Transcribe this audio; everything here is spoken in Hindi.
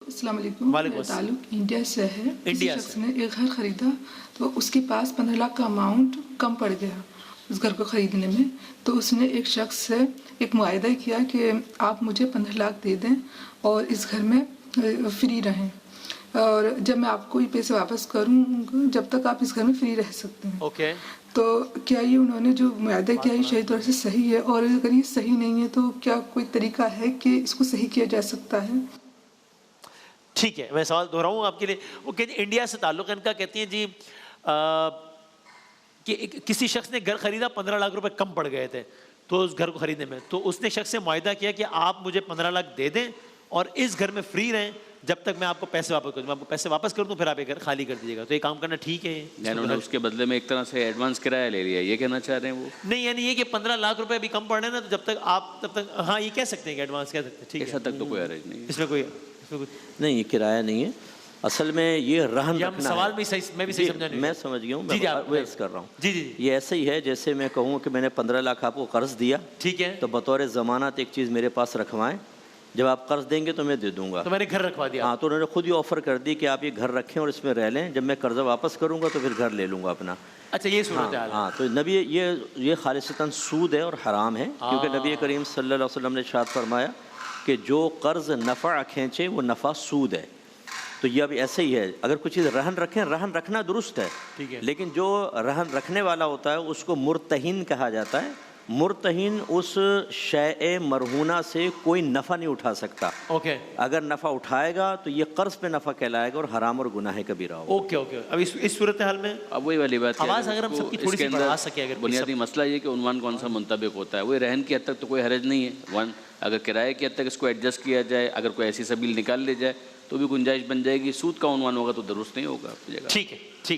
अस्सलाम वालेकुम। मेरा ताल्लुक इंडिया से है। किसी शख्स ने एक घर खरीदा तो उसके पास 15 लाख का अमाउंट कम पड़ गया उस घर को ख़रीदने में। तो उसने एक शख्स से एक मुआहदा किया कि आप मुझे 15 लाख दे दें और इस घर में फ्री रहें, और जब मैं आपको ये पैसे वापस करूँगा जब तक आप इस घर में फ्री रह सकते हैं। ओके। तो क्या ये उन्होंने जो मुआहदा किया है सही तौर से सही है, और अगर ये सही नहीं है तो क्या कोई तरीका है कि इसको सही किया जा सकता है? ठीक है, मैं सवाल दोहराऊं आपके लिए। वो कहती इंडिया से ताल्लुक इनका, कहती हैं जी कि किसी शख्स ने घर खरीदा, 15 लाख रुपए कम पड़ गए थे तो उस घर को खरीदने में, तो उसने शख्स से मुआहदा किया कि आप मुझे 15 लाख दे दें और इस घर में फ्री रहें जब तक मैं आपको पैसे वापस करूँ। मैं आपको पैसे वापस कर दूँ फिर आप ये घर खाली कर दीजिएगा। तो ये काम करना ठीक है? उन्होंने उसके बदले में एक तरह से एडवांस किराया ले लिया, ये कहना चाह रहे हैं वो? नहीं, यानी ये कि 15 लाख रुपए अभी कम पड़ रहे हैं ना, तो जब तक आप तब तक हाँ ये कह सकते हैं कि एडवांस कह सकते हैं। ठीक है, ऐसा तक तो कोई अर्ज नहीं है इसमें कोई नहीं, ये किराया नहीं है असल में, ये रहन रखना सवाल है। भी सही, मैं भी सही समझा नहीं। मैं समझ गया हूँ, मैं वेस्ट कर रहा हूँ। जी जी, ये ऐसे ही है जैसे मैं कहूँ कि मैंने 15 लाख आपको कर्ज दिया, ठीक है, तो बतौर ज़मानत एक चीज़ मेरे पास रखवाएं, जब आप कर्ज देंगे तो मैं दे दूंगा। तो मैंने घर रखवा दिया। हाँ, तो उन्होंने खुद ही ऑफर कर दी कि आप ये घर रखें और इसमें रह लें, जब मैं कर्जा वापस करूँगा तो फिर घर ले लूँगा अपना। अच्छा, ये सूरत हाल है। हाँ, तो नबी ये खालिसतन सूद है और हराम है, क्योंकि नबी करीम सल्लल्लाहु अलैहि वसल्लम ने इरशाद फरमाया कि जो कर्ज नफ़ा खींचे वो नफ़ा सूद है। तो ये अभी ऐसे ही है, अगर कुछ चीज़ रहन रखें, रहन रखना दुरुस्त है, ठीक है, लेकिन जो रहन रखने वाला होता है उसको मुर्तहिन कहा जाता है। मुर्तहिन उस शय मरहूना से कोई नफ़ा नहीं उठा सकता। ओके, अगर नफ़ा उठाएगा तो ये कर्ज पे नफ़ा कहलाएगा और हराम और गुनाह कबीरा होगा। Okay okay. अब इस सूरत हाल में अब वही वाली बात, आवाज़ अगर हम सबकी थोड़ी सी बढ़ा सके, अगर बुनियादी मसला ये कि उन्वान कौन सा मुंतबिक होता है। वही रहन की हद तक तो कोई हरज नहीं है, वन अगर किराए की हद तक इसको एडजस्ट किया जाए, अगर कोई ऐसी सबील निकाल ले जाए तो भी गुंजाइश बन जाएगी। सूद का उन्वान होगा तो दुरुस्त नहीं होगा। ठीक है, ठीक।